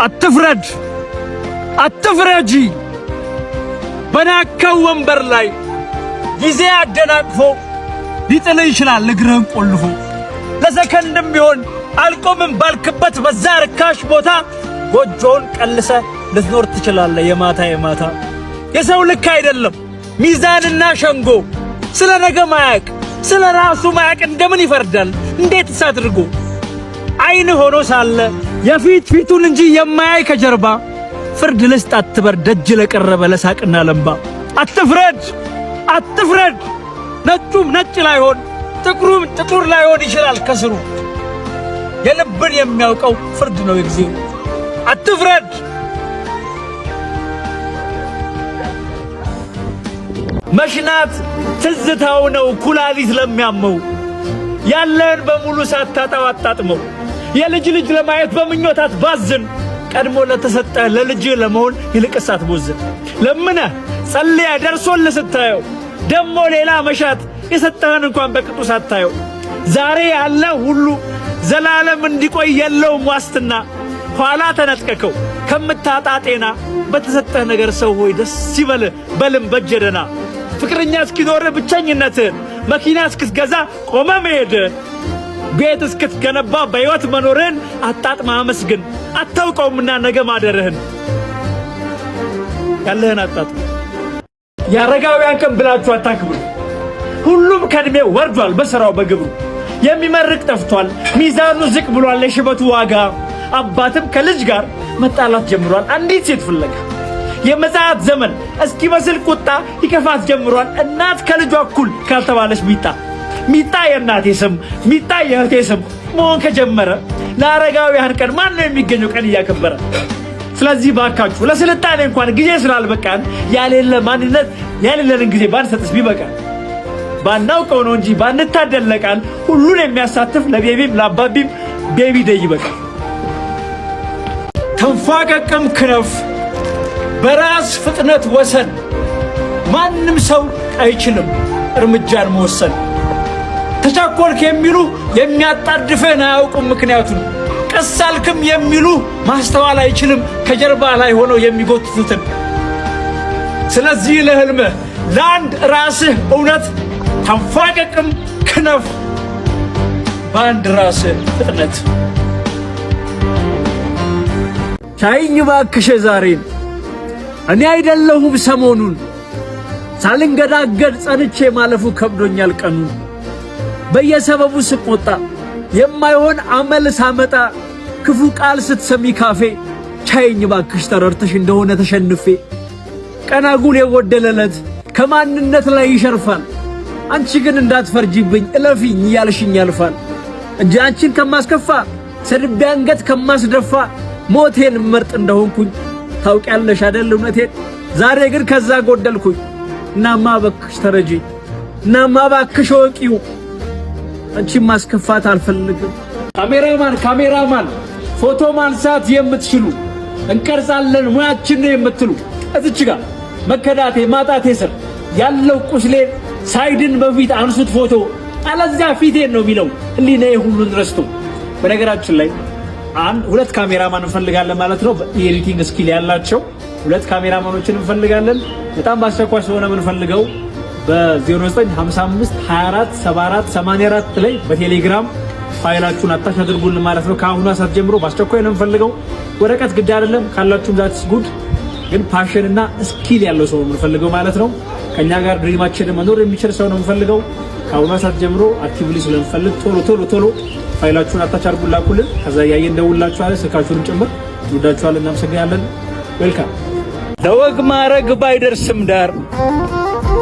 አትፍረድ አትፍረጂ በናከው ወንበር ላይ ጊዜ አደናቅፎ ሊጥል ይችላል እግርህን ቆልፎ ለሰከንድም ቢሆን አልቆምም ባልክበት በዛ ርካሽ ቦታ ጎጆን ቀልሰ ልትኖር ትችላለህ የማታ የማታ የሰው ልክ አይደለም ሚዛንና ሸንጎ ስለ ነገ ማያቅ ስለ ራሱ ማያቅ እንደምን ይፈርዳል እንዴት ሳትርጎ አይን ሆኖ ሳለ የፊት ፊቱን እንጂ የማያይ ከጀርባ ፍርድ ልስጥ አትበር ደጅ ለቀረበ ለሳቅና ለምባ አትፍረድ አትፍረድ ነጩም ነጭ ላይሆን ጥቁሩም ጥቁር ላይሆን ይችላል ከስሩ የልብን የሚያውቀው ፍርድ ነው እግዚኦ አትፍረድ መሽናት ትዝታው ነው ኩላሊት ለሚያመው ያለን በሙሉ ሳታጣው አጣጥመው የልጅ ልጅ ለማየት በምኞታት ባዝን ቀድሞ ለተሰጠ ለልጅ ለመሆን ይልቅሳት ቦዝን ለምነ ጸልያ ደርሶል ስታየው ደሞ ሌላ መሻት የሰጠህን እንኳን በቅጡ ሳታየው ዛሬ ያለ ሁሉ ዘላለም እንዲቆይ የለውም ዋስትና ኋላ ተነጥቀከው ከምታጣ ጤና በተሰጠህ ነገር ሰው ሆይ ደስ ይበል በልም በጀደና ፍቅረኛ እስኪኖር ብቸኝነትን መኪና እስክትገዛ ቆመ መሄድን ቤት እስክትገነባ በሕይወት መኖርን አጣጥማ አመስግን አታውቀውምና ነገ ማደርህን ያለህን አጣጥማ ያረጋውያን ቀን ብላችሁ አታክብሩ ሁሉም ከእድሜ ወርዷል በሥራው በግብሩ የሚመርቅ ጠፍቷል ሚዛኑ ዝቅ ብሏል የሽበቱ ዋጋ አባትም ከልጅ ጋር መጣላት ጀምሯል አንዲት ሴት ፍለጋ የመዛት ዘመን እስኪመስል ቁጣ ይከፋት ጀምሯል እናት ከልጇ እኩል ካልተባለች ሚጣ የእናቴ ስም ሚጣ የእህቴ ስም መሆን ከጀመረ ለአረጋውያን ቀን ማን ነው የሚገኘው ቀን እያከበረ ስለዚህ ባካችሁ ለስልጣኔ እንኳን ጊዜ ስላልበቃን ያሌለ ማንነት ያሌለን ጊዜ ባንሰጥስ ቢበቃን ባናውቀው ነው እንጂ ባንታደለቃል ሁሉን የሚያሳትፍ ለቤቢም ለአባቢም ቤቢ ደይ ይበቃል ተንፋቀቅም ክነፍ በራስ ፍጥነት ወሰን ማንም ሰው አይችልም እርምጃን መወሰን ተቻኮልክ የሚሉ የሚያጣድፈን አያውቁም ምክንያቱም ቀሳልክም የሚሉ ማስተዋል አይችልም ከጀርባ ላይ ሆነው የሚጎትቱትን ስለዚህ ለህልምህ ለአንድ ራስህ እውነት ተንፋቀቅም ክነፍ በአንድ ራስህ ፍጥነት ቻይኝ ባክሽ ዛሬን እኔ አይደለሁም ሰሞኑን ሳልንገዳገድ ጸንቼ ማለፉ ከብዶኛል ቀኑ በየሰበቡ ስቆጣ የማይሆን አመል ሳመጣ ክፉ ቃል ስትሰሚ ካፌ ቻይኝ ባክሽ ተረርተሽ እንደሆነ ተሸንፌ ቀናጉል የጎደለለት ከማንነት ላይ ይሸርፋል አንቺ ግን እንዳትፈርጂብኝ እለፊኝ ያልሽኝ ያልፋል እንጂ አንቺን ከማስከፋ ሰድቤ አንገት ከማስደፋ ሞቴን መርጥ እንደሆንኩኝ ታውቂያለሽ አይደል እውነቴን ዛሬ ግን ከዛ ጎደልኩኝ እናማ ባክሽ ተረጂ እናማ ባክሽ ወቂው አንቺን ማስከፋት አልፈልግም ካሜራማን ፎቶ ማንሳት የምትችሉ እንቀርጻለን ሙያችን ነው የምትሉ እዚች ጋር መከዳቴ ማጣቴ ስር ያለው ቁስሌ ሳይድን በፊት አንሱት ፎቶ አለዚያ ፊቴን ነው የሚለው ህሊናዬ ሁሉን ረስቶ በነገራችን ላይ ሁለት ካሜራማን እንፈልጋለን ማለት ነው በኤዲቲንግ ስኪል ያላቸው ሁለት ካሜራማኖችን እንፈልጋለን በጣም ባስቸኳይ ስለሆነ የምንፈልገው በ0955 24 74 84 ላይ በቴሌግራም ፋይላችሁን አታች አድርጉልን ማለት ነው ከአሁኑ ሰዓት ጀምሮ ባስቸኳይ ነው የምንፈልገው ወረቀት ግድ አይደለም ካላችሁም ዛትስ ጉድ ግን ፓሽን እና ስኪል ያለው ሰው የምንፈልገው ማለት ነው ከኛ ጋር ድሪማችንን መኖር የሚችል ሰው ነው የምንፈልገው ከአሁኑ ሰዓት ጀምሮ አክቲቭሊ ስለምንፈልግ ቶሎ ፋይላችሁን አታች አድርጉላኩልን ከዛ ያየን ደውላችኋል ስልካችሁንም ጭምር ወዳችኋል እናመሰግናለን ዌልካም ለወግ ማረግ ባይደርስም ዳር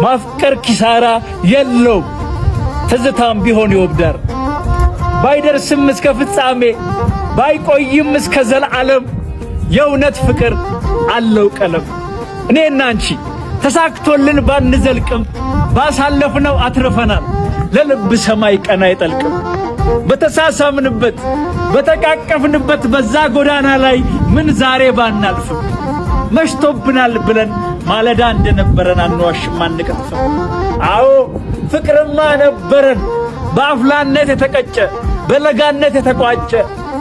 ማፍቀር ኪሳራ የለው ትዝታም ቢሆን ይወብዳር ባይደርስም እስከ ፍጻሜ ባይቆይም እስከ ዘላለም የእውነት ፍቅር አለው ቀለም እኔና አንቺ ተሳክቶልን ባንዘልቅም ባሳለፍነው አትርፈናል ለልብ ሰማይ ቀና አይጠልቅም በተሳሳምንበት በተቃቀፍንበት በዛ ጎዳና ላይ ምን ዛሬ ባናልፍም መሽቶብናል ብለን ማለዳ እንደነበረን አንዋሽም አንቀጥፍም አዎ ፍቅርማ ነበረን በአፍላነት የተቀጨ በለጋነት የተቋጨ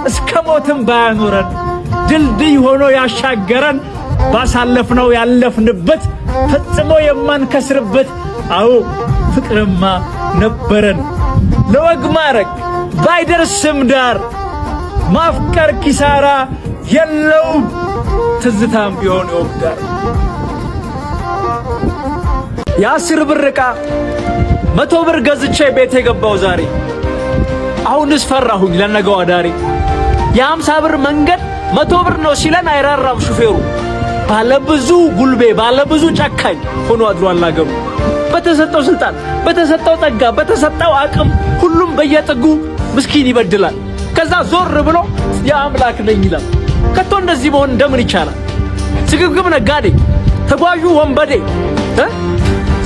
እስከ ሞትም ባያኖረን ድልድይ ሆኖ ያሻገረን ባሳለፍነው ያለፍንበት ፈጽሞ የማንከስርበት አዎ ፍቅርማ ነበረን ለወግ ማረግ ባይደርስም ዳር ማፍቀር ኪሳራ የለውም ትዝታም ቢሆን ይወዳል የ10 ብር ዕቃ 100 ብር ገዝቼ ቤት የገባው ዛሬ አሁንስ ፈራሁኝ ለነገው አዳሪ የ50 ብር መንገድ 100 ብር ነው ሲለን አይራራም ሹፌሩ ባለብዙ ጉልቤ ባለብዙ ጨካኝ ሆኖ አድሯል አገሩ በተሰጠው ስልጣን በተሰጠው ጸጋ በተሰጠው አቅም ሁሉም በየጥጉ ምስኪን ይበድላል ከዛ ዞር ብሎ የአምላክ ነኝ ይላል ከቶ እንደዚህ መሆን እንደምን ይቻላል ስግብግብ ነጋዴ ተጓዡ ወንበዴ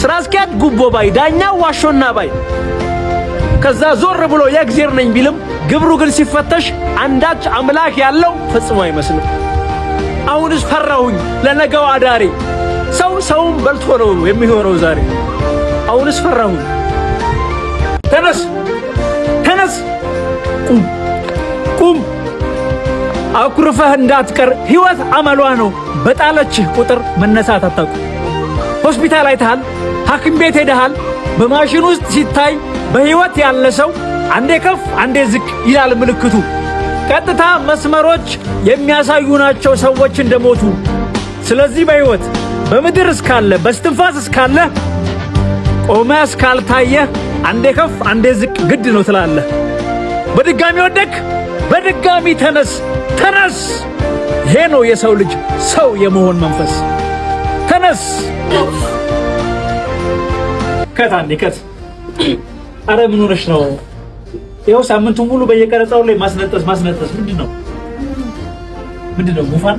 ስራ አስኪያጅ ጉቦ ባይ ዳኛው ዋሾና ባይ ከዛ ዞር ብሎ የእግዚአብሔር ነኝ ቢልም ግብሩ ግን ሲፈተሽ አንዳች አምላክ ያለው ፈጽሞ አይመስልም አሁንስ ፈራሁኝ ለነገው አዳሪ ሰውም በልቶ ነው የሚሆነው ዛሬ አሁንስ ፈራሁኝ ተነስ ቁም አኩርፈህ እንዳትቀር ሕይወት አመሏ ነው በጣለችህ ቁጥር መነሳት አታውቅ ሆስፒታል አይተሃል ሐኪም ቤት ሄደሃል በማሽን ውስጥ ሲታይ በሕይወት ያለ ሰው አንዴ ከፍ አንዴ ዝቅ ይላል ምልክቱ ቀጥታ መስመሮች የሚያሳዩ ናቸው ሰዎች እንደሞቱ ስለዚህ በሕይወት በምድር እስካለ በስትንፋስ እስካለ ቆመ እስካልታየ አንዴ ከፍ አንዴ ዝቅ ግድ ነው ትላለህ በድጋሚ ወደክ በድጋሚ ተነስ ይሄ ነው የሰው ልጅ ሰው የመሆን መንፈስ ተነስ ከት አረ ምን ሆነሽ ነው ይኸው ሳምንቱ ሙሉ በየቀረጻው ላይ ማስነጠስ ምንድነው ጉፋን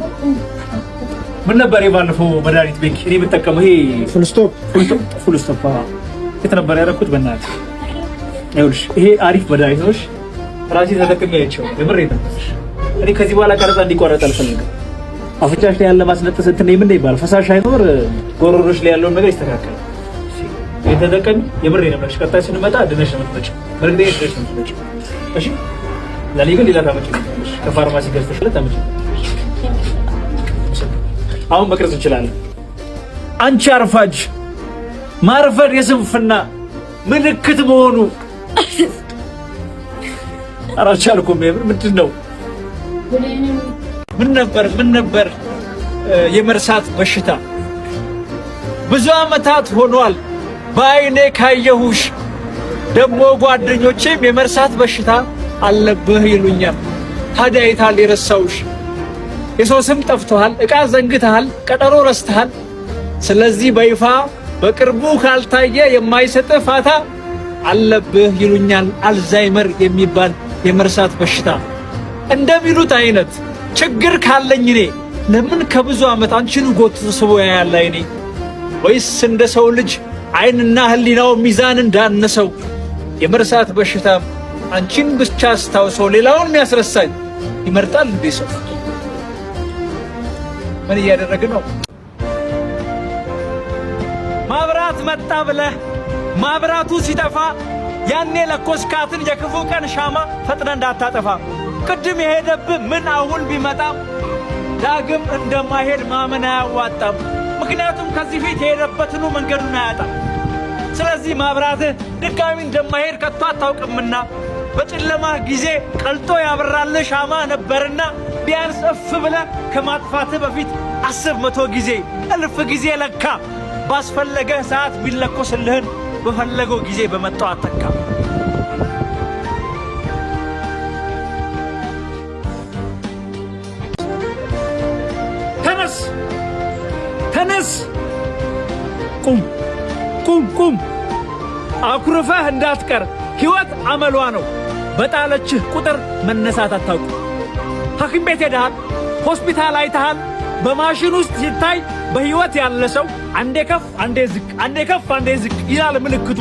ምን ነበር የባለፈው መድኃኒት ቤት እኔ ብጠቀመው ይሄ ፉል ስቶፕ የት ነበር ያደረኩት በእናትህ ይኸውልሽ ይሄ አሪፍ መድኃኒት ነው ራሴ ተጠቅሜ አይቼው የምሬት ነው እኔ ከዚህ በኋላ ቀረጻ እንዲቋረጥ አልፈልግም አፍንጫሽ ላይ ያለ ማስነጠስ እንትን ምን ይባል ፈሳሽ አይኖር ጎሮሮሽ ላይ ያለው ነገር ይስተካከል የተደቀን የምሬ ነው ማለት ቀጣይ ስንመጣ ድነሽ ነው የምትመጪው በርግዴ ድነሽ ነው የምትመጪው እሺ ለሊገን ሌላ ታመጪው ከፋርማሲ ገዝተሽ ለታመጪው አሁን መቅረጽ እንችላለን አንቺ አርፋጅ ማርፈድ የስንፍና ምልክት መሆኑ አራቻልኩም ምንድነው ምን ነበር የመርሳት በሽታ ብዙ አመታት ሆኗል ባይኔ ካየሁሽ ደሞ ጓደኞቼም የመርሳት በሽታ አለብህ ይሉኛል ታዲያ የታል የረሳውሽ የሰው ስም ጠፍቷል ዕቃ ዘንግተሃል ቀጠሮ ረስተሃል ስለዚህ በይፋ በቅርቡ ካልታየ የማይሰጥ ፋታ አለብህ ይሉኛል አልዛይመር የሚባል የመርሳት በሽታ እንደሚሉት አይነት ችግር ካለኝ እኔ ለምን ከብዙ አመት አንቺን ጎትቶ ስቦ ያያል አይኔ ወይስ እንደ ሰው ልጅ አይንና ህሊናው ሚዛን እንዳነሰው የመርሳት በሽታ አንቺን ብቻ አስታውሶ ሌላውን የሚያስረሳኝ ይመርጣል እንዴ ሰው ምን እያደረገ ነው ማብራት መጣ ብለህ ማብራቱ ሲጠፋ ያኔ ለኮስካትን የክፉ ቀን ሻማ ፈጥነ እንዳታጠፋ ቅድም የሄደብህ ምን አሁን ቢመጣም ዳግም እንደማይሄድ ማመን አያዋጣም ምክንያቱም ከዚህ ፊት የሄደበትኑ መንገዱን አያጣም ስለዚህ ማብራትህ ድጋሚ እንደማይሄድ ከቶ አታውቅምና በጨለማ ጊዜ ቀልጦ ያበራልህ ሻማ ነበርና ቢያንስ እፍ ብለህ ከማጥፋትህ በፊት 10 ጊዜ 1000 ጊዜ ለካ ባስፈለገህ ሰዓት ቢለኮስልህን በፈለገው ጊዜ በመጣው አተካ ተነስ ቁም አኩርፈህ እንዳትቀር ሕይወት አመሏ ነው በጣለችህ ቁጥር መነሳት አታውቅ ሐኪም ቤት ሄደሃል ሆስፒታል አይተሃል በማሽን ውስጥ ሲታይ በሕይወት ያለ ሰው አንዴ ከፍ አንዴ ዝቅ አንዴ ከፍ አንዴ ዝቅ ይላል ምልክቱ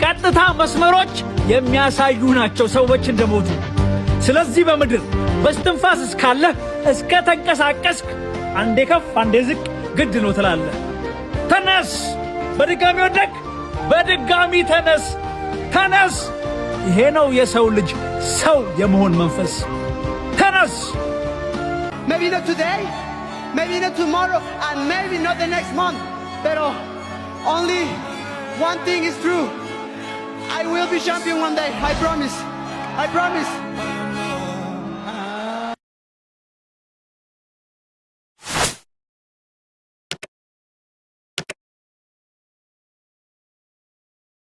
ቀጥታ መስመሮች የሚያሳዩ ናቸው ሰዎች እንደሞቱ ስለዚህ በምድር በስትንፋስ እስካለህ እስከ ተንቀሳቀስክ አንዴ ከፍ አንዴ ዝቅ ግድ ነው ትላለህ ተነስ በድጋሚ ወደቅ በድጋሚ ተነስ ይሄ ነው የሰው ልጅ ሰው የመሆን መንፈስ ተነስ Maybe not today, maybe not tomorrow, and maybe not the next month. Pero only one thing is true. I will be champion one day. I promise. I promise.